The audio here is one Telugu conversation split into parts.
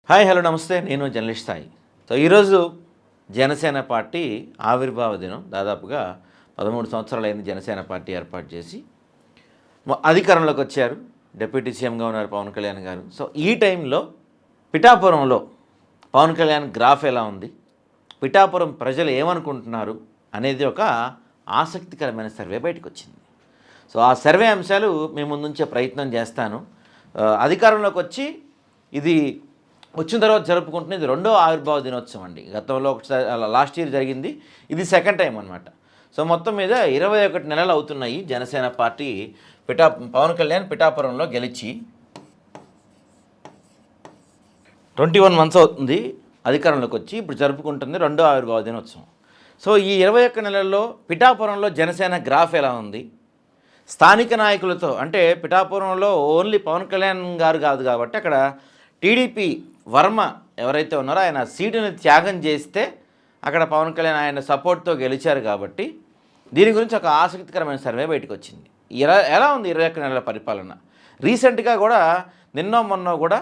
హాయ్ హలో నమస్తే. నేను జర్నలిస్ట్ సాయి. సో ఈరోజు జనసేన పార్టీ ఆవిర్భావ దినం. దాదాపుగా 13 సంవత్సరాలైంది జనసేన పార్టీ ఏర్పాటు చేసి అధికారంలోకి వచ్చారు. డిప్యూటీ సీఎంగా ఉన్నారు పవన్ కళ్యాణ్ గారు. సో ఈ టైంలో పిఠాపురంలో పవన్ కళ్యాణ్ గ్రాఫ్ ఎలా ఉంది, పిఠాపురం ప్రజలు ఏమనుకుంటున్నారు అనేది ఒక ఆసక్తికరమైన సర్వే బయటకు వచ్చింది. సో ఆ సర్వే అంశాలు మేము ముందుంచే ప్రయత్నం చేస్తాను. అధికారంలోకి వచ్చి ఇది వచ్చిన తర్వాత జరుపుకుంటున్న ఇది రెండో ఆవిర్భావ దినోత్సవం అండి. గతంలో ఒకసారి లాస్ట్ ఇయర్ జరిగింది, ఇది సెకండ్ టైం అనమాట. సో మొత్తం మీద 21 నెలలు అవుతున్నాయి జనసేన పార్టీ పవన్ కళ్యాణ్ పిఠాపురంలో గెలిచి 21 మంత్స్ అవుతుంది అధికారంలోకి వచ్చి. ఇప్పుడు జరుపుకుంటుంది రెండో ఆవిర్భావ దినోత్సవం. సో ఈ 21 నెలల్లో పిఠాపురంలో జనసేన గ్రాఫ్ ఎలా ఉంది, స్థానిక నాయకులతో అంటే పిఠాపురంలో ఓన్లీ పవన్ కళ్యాణ్ గారు కాదు కాబట్టి అక్కడ టీడీపీ వర్మ ఎవరైతే ఉన్నారో ఆయన సీటుని త్యాగం చేస్తే అక్కడ పవన్ కళ్యాణ్ ఆయన సపోర్ట్తో గెలిచారు కాబట్టి దీని గురించి ఒక ఆసక్తికరమైన సర్వే బయటకు వచ్చింది. ఎలా ఉంది 21 నెలల పరిపాలన. రీసెంట్గా కూడా నిన్నో మొన్నో కూడా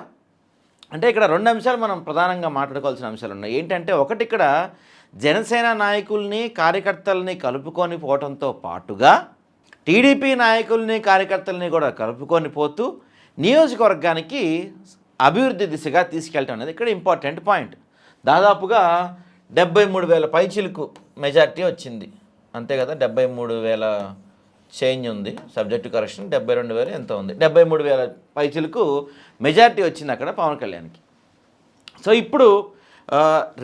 అంటే ఇక్కడ రెండు అంశాలు మనం ప్రధానంగా మాట్లాడుకోవాల్సిన అంశాలు ఉన్నాయి. ఏంటంటే ఒకటి, ఇక్కడ జనసేన నాయకుల్ని కార్యకర్తల్ని కలుపుకొని పోవడంతో పాటుగా టీడీపీ నాయకుల్ని కార్యకర్తల్ని కూడా కలుపుకొని పోతూ నియోజకవర్గానికి అభివృద్ధి దిశగా తీసుకెళ్ళటం అనేది ఇక్కడ ఇంపార్టెంట్ పాయింట్. దాదాపుగా 73,000 పైచిలకు మెజార్టీ వచ్చింది, అంతే కదా. 73,000 చేంజ్ ఉంది, సబ్జెక్టు కరెక్షన్ 72,000 ఎంత ఉంది, 73,000 పైచిలకు మెజార్టీ వచ్చింది అక్కడ పవన్ కళ్యాణ్కి. సో ఇప్పుడు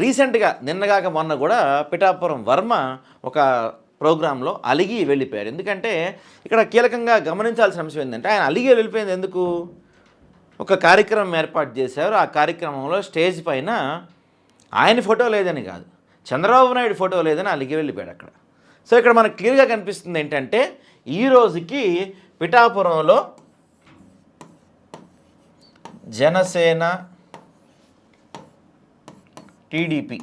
రీసెంట్గా నిన్నగాక మొన్న కూడా పిఠాపురం వర్మ ఒక ప్రోగ్రాంలో అలిగి వెళ్ళిపోయారు. ఎందుకంటే ఇక్కడ కీలకంగా గమనించాల్సిన అంశం ఏంటంటే ఆయన అలిగి వెళ్ళిపోయింది ఎందుకు. ఒక కార్యక్రమం ఏర్పాటు చేశారు. ఆ కార్యక్రమంలో స్టేజ్ పైన ఆయన ఫోటో లేదని కాదు, చంద్రబాబు నాయుడు ఫోటో లేదని అలిగి వెళ్ళిపోయాడు అక్కడ. సో ఇక్కడ మనకు క్లియర్గా కనిపిస్తుంది ఏంటంటే ఈ రోజుకి పిఠాపురంలో జనసేన టీడీపీ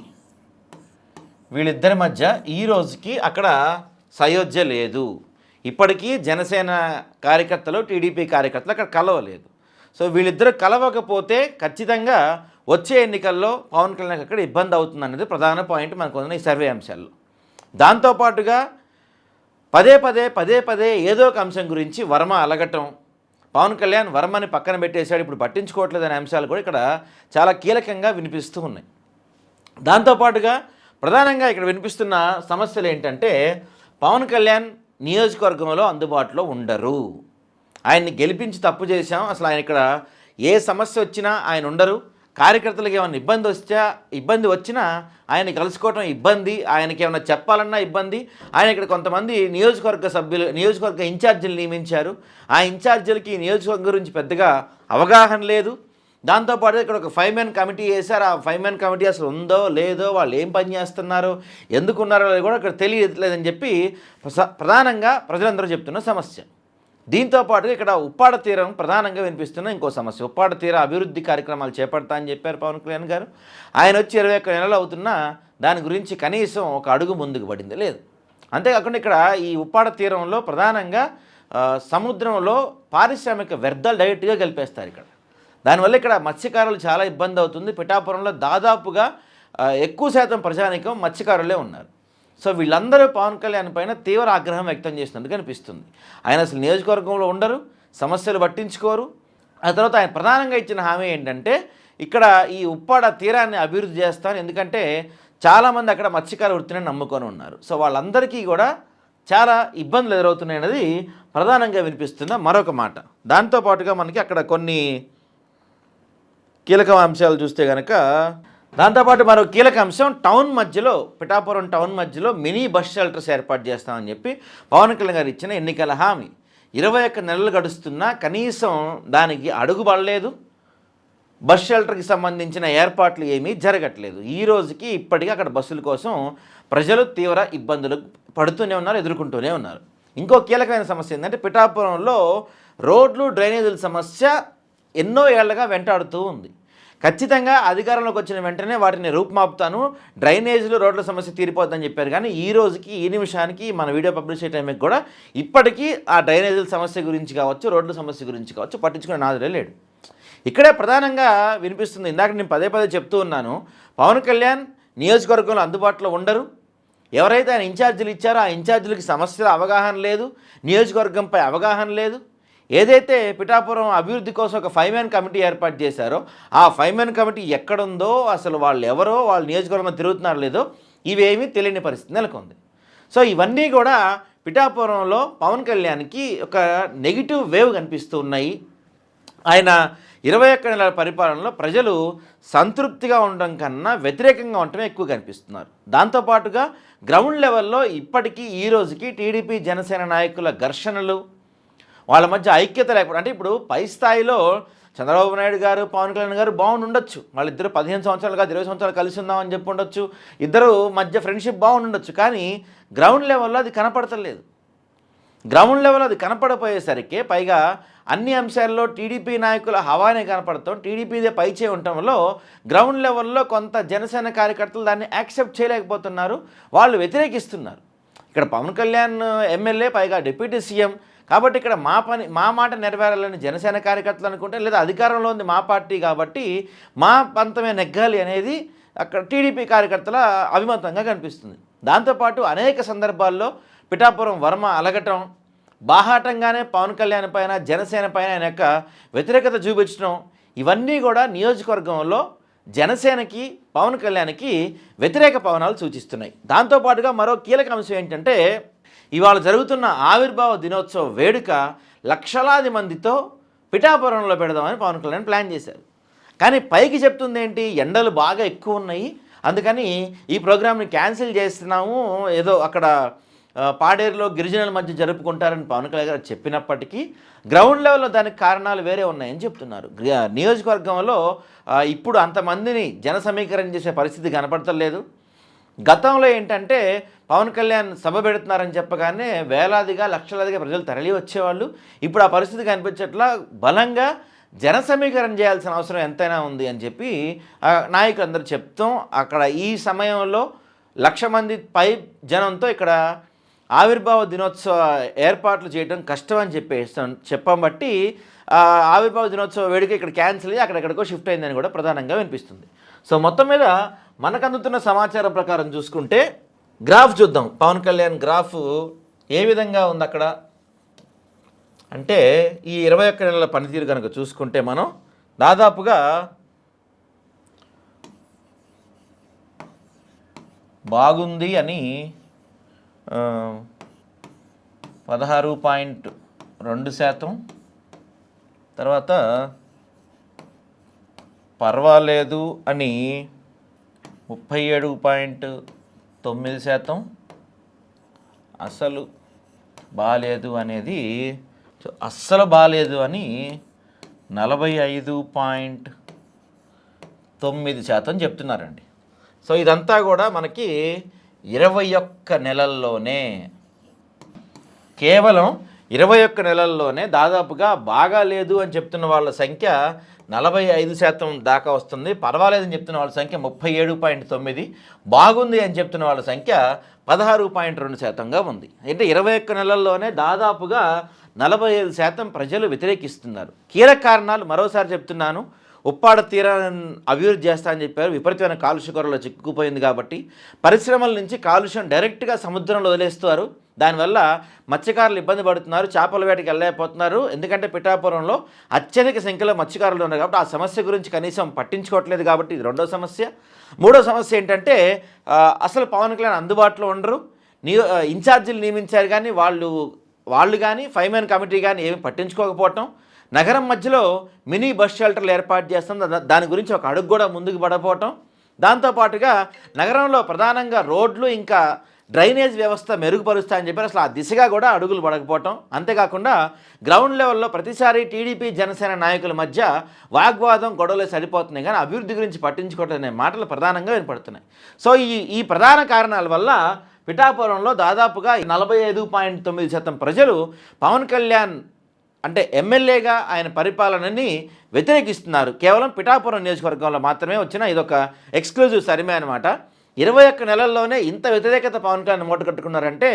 వీళ్ళిద్దరి మధ్య ఈ రోజుకి అక్కడ సయోధ్య లేదు. ఇప్పటికీ జనసేన కార్యకర్తలు టీడీపీ కార్యకర్తలు అక్కడ కలవలేదు. సో వీళ్ళిద్దరూ కలవకపోతే ఖచ్చితంగా వచ్చే ఎన్నికల్లో పవన్ కళ్యాణ్ అక్కడ ఇబ్బంది అవుతుంది అనేది ప్రధాన పాయింట్ మనకు ఉన్న ఈ సర్వే అంశాల్లో. దాంతోపాటుగా పదే పదే ఏదో ఒక అంశం గురించి వర్మ అలగటం, పవన్ కళ్యాణ్ వర్మని పక్కన పెట్టేశాడు, ఇప్పుడు పట్టించుకోవట్లేదు అనే అంశాలు కూడా ఇక్కడ చాలా కీలకంగా వినిపిస్తూ ఉన్నాయి. దాంతోపాటుగా ప్రధానంగా ఇక్కడ వినిపిస్తున్న సమస్యలు ఏంటంటే పవన్ కళ్యాణ్ నియోజకవర్గంలో అందుబాటులో ఉండరు. ఆయన్ని గెలిపించి తప్పు చేశాం, అసలు ఆయన ఇక్కడ ఏ సమస్య వచ్చినా ఆయన ఉండరు. కార్యకర్తలకు ఏమైనా ఇబ్బంది వచ్చినా ఆయన కలుసుకోవటం ఇబ్బంది, ఆయనకి ఏమైనా చెప్పాలన్నా ఇబ్బంది. ఆయన ఇక్కడ కొంతమంది నియోజకవర్గ ఇన్ఛార్జీలు నియమించారు. ఆ ఇన్ఛార్జీలకి నియోజకవర్గం గురించి పెద్దగా అవగాహన లేదు. దాంతోపాటు ఇక్కడ ఒక 5 మెన్ కమిటీ వేశారు. ఆ 5 మెన్ కమిటీ అసలు ఉందో లేదో, వాళ్ళు ఏం పని చేస్తున్నారో ఎందుకున్నారో అది కూడా ఇక్కడ తెలియట్లేదని చెప్పి ప్రధానంగా ప్రజలందరూ చెప్తున్న సమస్య. దీంతోపాటు ఇక్కడ ఉప్పాడ తీరం ప్రధానంగా వినిపిస్తున్న ఇంకో సమస్య. ఉప్పాడ తీర అభివృద్ధి కార్యక్రమాలు చేపడతా అని చెప్పారు పవన్ కళ్యాణ్ గారు. ఆయన వచ్చి 21 నెలలు అవుతున్నా దాని గురించి కనీసం ఒక అడుగు ముందుకు పడింది లేదు. అంతేకాకుండా ఇక్కడ ఈ ఉప్పాడ తీరంలో ప్రధానంగా సముద్రంలో పారిశ్రామిక వ్యర్థాలు డైరెక్ట్గా కలిపేస్తారు ఇక్కడ. దానివల్ల ఇక్కడ మత్స్యకారులు చాలా ఇబ్బంది అవుతుంది. పిఠాపురంలో దాదాపుగా ఎక్కువ శాతం ప్రజానీకం మత్స్యకారులే ఉన్నారు. సో వీళ్ళందరూ పవన్ కళ్యాణ్ పైన తీవ్ర ఆగ్రహం వ్యక్తం చేసినట్టు అనిపిస్తుంది. ఆయన అసలు నియోజకవర్గంలో ఉండరు, సమస్యలు పట్టించుకోరు. ఆ తర్వాత ఆయన ప్రధానంగా ఇచ్చిన హామీ ఏంటంటే ఇక్కడ ఈ ఉప్పాడ తీరాన్ని అభివృద్ధి చేస్తాను, ఎందుకంటే చాలామంది అక్కడ మత్స్యకార వృత్తిని నమ్ముకొని ఉన్నారు. సో వాళ్ళందరికీ కూడా చాలా ఇబ్బందులు ఎదురవుతున్నాయి అనేది ప్రధానంగా వినిపిస్తున్న మరొక మాట. దాంతోపాటుగా మనకి అక్కడ కొన్ని కీలక అంశాలు చూస్తే కనుక, దాంతోపాటు మరో కీలక అంశం పిఠాపురం టౌన్ మధ్యలో మినీ బస్ షెల్టర్స్ ఏర్పాటు చేస్తామని చెప్పి పవన్ కళ్యాణ్ గారు ఇచ్చిన ఎన్నికల హామీ. 21 నెలలు గడుస్తున్నా కనీసం దానికి అడుగుపడలేదు. బస్ షెల్టర్కి సంబంధించిన ఏర్పాట్లు ఏమీ జరగట్లేదు. ఈ రోజుకి ఇప్పటికీ అక్కడ బస్సుల కోసం ప్రజలు తీవ్ర ఇబ్బందులు పడుతూనే ఉన్నారు, ఎదుర్కొంటూనే ఉన్నారు. ఇంకో కీలకమైన సమస్య ఏంటంటే పిఠాపురంలో రోడ్లు డ్రైనేజీల సమస్య ఎన్నో ఏళ్లుగా వెంటాడుతూ ఉంది. ఖచ్చితంగా అధికారంలోకి వచ్చిన వెంటనే వాటిని రూపుమాపుతాను, డ్రైనేజీలు రోడ్ల సమస్య తీరిపోద్దని చెప్పారు. కానీ ఈ రోజుకి ఈ నిమిషానికి మన వీడియో పబ్లిష్ అయ్యే టైంకి కూడా ఇప్పటికీ ఆ డ్రైనేజీల సమస్య గురించి కావచ్చు, రోడ్ల సమస్య గురించి కావచ్చు పట్టించుకునే నాదుడే లేడు. ఇక్కడే ప్రధానంగా వినిపిస్తుంది. ఇందాక నేను పదే పదే చెప్తూ ఉన్నాను, పవన్ కళ్యాణ్ నియోజకవర్గంలో అందుబాటులో ఉండరు. ఎవరైతే ఆయన ఇన్ఛార్జీలు ఇచ్చారో ఆ ఇన్ఛార్జీలకి సమస్యల అవగాహన లేదు, నియోజకవర్గంపై అవగాహన లేదు. ఏదైతే పిఠాపురం అభివృద్ధి కోసం ఒక 5 మ్యాన్ కమిటీ ఏర్పాటు చేశారో ఆ 5 మ్యాన్ కమిటీ ఎక్కడుందో, అసలు వాళ్ళు ఎవరో, వాళ్ళు నియోజకవర్గంలో తిరుగుతున్నారో లేదో ఇవేమీ తెలియని పరిస్థితి నెలకొంది. సో ఇవన్నీ కూడా పిఠాపురంలో పవన్ కళ్యాణ్కి ఒక నెగిటివ్ వేవ్ కనిపిస్తూ ఉన్నాయి. ఆయన 21 నెలల పరిపాలనలో ప్రజలు సంతృప్తిగా ఉండడం కన్నా వ్యతిరేకంగా ఉండటమే ఎక్కువ కనిపిస్తున్నారు. దాంతోపాటుగా గ్రౌండ్ లెవెల్లో ఇప్పటికీ ఈ రోజుకి టీడీపీ జనసేన నాయకుల ఘర్షణలు, వాళ్ళ మధ్య ఐక్యత లేకపోవడం. అంటే ఇప్పుడు పై స్థాయిలో చంద్రబాబు నాయుడు గారు, పవన్ కళ్యాణ్ గారు బాగుండొచ్చు, వాళ్ళిద్దరు 15 సంవత్సరాలు కాదు 20 సంవత్సరాలు కలిసి ఉందామని చెప్పి ఉండొచ్చు, ఇద్దరు మధ్య ఫ్రెండ్షిప్ బాగుండొచ్చు. కానీ గ్రౌండ్ లెవెల్లో అది కనపడతలేదు. గ్రౌండ్ లెవెల్ అది కనపడపోయేసరికి పైగా అన్ని అంశాల్లో టీడీపీ నాయకుల హవానే కనపడతాం, టీడీపీదే పైచే ఉండటంలో గ్రౌండ్ లెవెల్లో కొంత జనసేన కార్యకర్తలు దాన్ని యాక్సెప్ట్ చేయలేకపోతున్నారు, వాళ్ళు వ్యతిరేకిస్తున్నారు. ఇక్కడ పవన్ కళ్యాణ్ ఎమ్మెల్యే, పైగా డిప్యూటీ సీఎం, కాబట్టి ఇక్కడ మా మాట నెరవేరాలని జనసేన కార్యకర్తలు అనుకుంటే, లేదా అధికారంలో ఉంది మా పార్టీ కాబట్టి మా పంతమే నెగ్గాలి అనేది అక్కడ టీడీపీ కార్యకర్తల అభిమతంగా కనిపిస్తుంది. దాంతోపాటు అనేక సందర్భాల్లో పిఠాపురం వర్మ అలగటం, బాహాటంగానే పవన్ కళ్యాణ్ పైన జనసేన పైన ఆయన యొక్క వ్యతిరేకత చూపించడం, ఇవన్నీ కూడా నియోజకవర్గంలో జనసేనకి పవన్ కళ్యాణ్కి వ్యతిరేక పవనాలు సూచిస్తున్నాయి. దాంతోపాటుగా మరో కీలక అంశం ఏంటంటే, ఇవాళ జరుగుతున్న ఆవిర్భావ దినోత్సవ వేడుక లక్షలాది మందితో పిఠాపురంలో పెడదామని పవన్ కళ్యాణ్ ప్లాన్ చేశారు. కానీ పైకి చెప్తుంది ఏంటి, ఎండలు బాగా ఎక్కువ ఉన్నాయి, అందుకని ఈ ప్రోగ్రామ్ని క్యాన్సిల్ చేస్తున్నాము, ఏదో అక్కడ పాడేరులో గిరిజనుల మధ్య జరుపుకుంటారని పవన్ కళ్యాణ్ గారు చెప్పినప్పటికీ గ్రౌండ్ లెవెల్లో దానికి కారణాలు వేరే ఉన్నాయని చెప్తున్నారు. నియోజకవర్గంలో ఇప్పుడు అంతమందిని జన సమీకరణ చేసే పరిస్థితి కనపడతలేదు. గతంలో ఏంటంటే పవన్ కళ్యాణ్ సభ పెడుతున్నారని చెప్పగానే వేలాదిగా లక్షలాదిగా ప్రజలు తరలి వచ్చేవాళ్ళు. ఇప్పుడు ఆ పరిస్థితి కనిపించట్లా, బలంగా జన సమీకరణ చేయాల్సిన అవసరం ఎంతైనా ఉంది అని చెప్పి నాయకులందరూ చెప్తాం. అక్కడ ఈ సమయంలో 1,00,000 మంది పై జనంతో ఇక్కడ ఆవిర్భావ దినోత్సవ ఏర్పాట్లు చేయడం కష్టం అని చెప్పాం బట్టి ఆవిర్భావ దినోత్సవ వేడుక ఇక్కడ క్యాన్సిల్ అయ్యి అక్కడెక్కడికో షిఫ్ట్ అయిందని కూడా ప్రధానంగా వినిపిస్తుంది. సో మొత్తం మీద మనకు అందుతున్న సమాచారం ప్రకారం చూసుకుంటే గ్రాఫ్ చూద్దాం. పవన్ కళ్యాణ్ గ్రాఫ్ ఏ విధంగా ఉంది అక్కడ అంటే, ఈ 21 నెలల పనితీరు కనుక చూసుకుంటే మనం దాదాపుగా బాగుంది అని 16.2%, తర్వాత పర్వాలేదు అని 37.9%, అసలు బాలేదు అనేది అస్సలు బాలేదు అని 45.9% చెప్తున్నారండి. సో ఇదంతా కూడా మనకి 21 నెలల్లోనే, కేవలం 21 నెలల్లోనే దాదాపుగా బాగాలేదు అని చెప్తున్న వాళ్ళ సంఖ్య 45% దాకా వస్తుంది. పర్వాలేదని చెప్తున్న వాళ్ళ సంఖ్య 37.9, బాగుంది అని చెప్తున్న వాళ్ళ సంఖ్య 16.2%గా ఉంది. అంటే 21 నెలల్లోనే దాదాపుగా 45% ప్రజలు వ్యతిరేకిస్తున్నారు. కీలక కారణాలు మరోసారి చెప్తున్నాను. ఉప్పాడ తీరాన్ని అభివృద్ధి చేస్తా అని చెప్పారు, విపరీతమైన కాలుష్య కొరలో చిక్కుకుపోయింది కాబట్టి. పరిశ్రమల నుంచి కాలుష్యం డైరెక్ట్గా సముద్రంలో వదిలేస్తారు, దానివల్ల మత్స్యకారులు ఇబ్బంది పడుతున్నారు, చేపల వేటకి వెళ్ళలేకపోతున్నారు. ఎందుకంటే పిఠాపురంలో అత్యధిక సంఖ్యలో మత్స్యకారులు ఉన్నారు కాబట్టి ఆ సమస్య గురించి కనీసం పట్టించుకోవట్లేదు కాబట్టి ఇది రెండో సమస్య. మూడో సమస్య ఏంటంటే అసలు పవన్ కళ్యాణ్ అందుబాటులో ఉండరు, ఇన్ఛార్జీలు నియమించారు కానీ వాళ్ళు కానీ 5 మ్యాన్ కమిటీ కానీ ఏమి పట్టించుకోకపోవటం, నగరం మధ్యలో మినీ బస్ షెల్టర్లు ఏర్పాటు చేస్తాం, దాని గురించి ఒక అడుగు కూడా ముందుకు పడపోవటం, దాంతోపాటుగా నగరంలో ప్రధానంగా రోడ్లు ఇంకా డ్రైనేజ్ వ్యవస్థ మెరుగుపరుస్తా అని చెప్పారు, అసలు ఆ దిశగా కూడా అడుగులు పడకపోవటం. అంతేకాకుండా గ్రౌండ్ లెవెల్లో ప్రతిసారి టీడీపీ జనసేన నాయకుల మధ్య వాగ్వాదం గొడవలే సరిపోతున్నాయి కానీ అభివృద్ధి గురించి పట్టించుకోవటం అనే మాటలు ప్రధానంగా వినపడుతున్నాయి. సో ఈ ప్రధాన కారణాల వల్ల పిఠాపురంలో దాదాపుగా 45.9% ప్రజలు పవన్ కళ్యాణ్ అంటే ఎమ్మెల్యేగా ఆయన పరిపాలనని వ్యతిరేకిస్తున్నారు. కేవలం పిఠాపురం నియోజకవర్గంలో మాత్రమే వచ్చిన ఇదొక ఎక్స్క్లూజివ్ సర్వే అనమాట. 21 నెలల్లోనే ఇంత వ్యతిరేకత పవన్ కళ్యాణ్ మూట కట్టుకున్నారంటే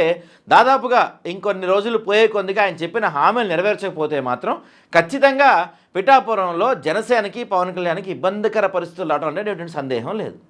దాదాపుగా ఇంకొన్ని రోజులు పోయే కొద్దిగా ఆయన చెప్పిన హామీలు నెరవేర్చకపోతే మాత్రం ఖచ్చితంగా పిఠాపురంలో జనసేనకి పవన్ కళ్యాణ్కి ఇబ్బందికర పరిస్థితులు రావడం అంటే సందేహం లేదు.